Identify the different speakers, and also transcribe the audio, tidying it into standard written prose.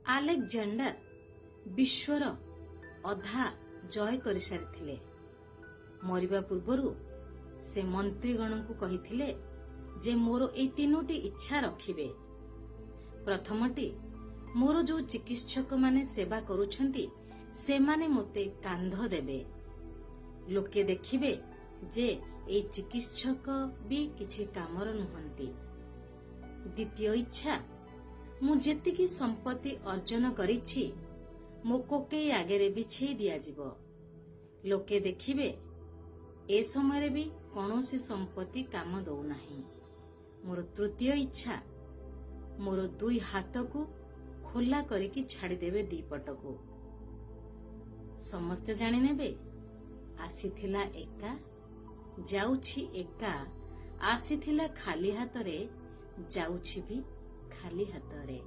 Speaker 1: Alexander ବିଶ୍ୱର ଅଧା ଜୟ କରିସାରିଥିଲେ। ମରିବା ପୂର୍ବରୁ ସେ ମନ୍ତ୍ରୀଗଣଙ୍କୁ କହିଥିଲେ ଯେ ମୋର ଏଇ 3ଟି ଇଚ୍ଛା ରଖିବେ। ପ୍ରଥମଟି, ମୋର ଯୋଉ ଚିକିତ୍ସକମାନେ ସେବା କରୁଛନ୍ତି ସେମାନେ ମୋତେ କାନ୍ଧ ଦେବେ। ଲୋକେ ଦେଖିବେ ଯେ ଏଇ ଚିକିତ୍ସକ ବି କିଛି କାମର ନୁହନ୍ତି। ଦ୍ୱିତୀୟ ଇଚ୍ଛା, ମୁଁ ଯେତିକି ସମ୍ପତ୍ତି ଅର୍ଜନ କରିଛି ମୋ କୋକେଇ ଆଗରେ ବିଛେଇ ଦିଆଯିବ। ଲୋକେ ଦେଖିବେ ଏ ସମୟରେ ବି କୌଣସି ସମ୍ପତ୍ତି କାମ ଦଉନାହିଁ। ମୋର ତୃତୀୟ ଇଚ୍ଛା, ମୋର 2 ହାତକୁ ଖୋଲା କରିକି ଛାଡ଼ିଦେବେ 2 ପଟକୁ। ସମସ୍ତେ ଜାଣିନେବେ ଆସିଥିଲା ଏକା, ଯାଉଛି ଏକା, ଆସିଥିଲା ଖାଲି ହାତରେ, ଯାଉଛି ବି ଖାଲି ହାତରେ।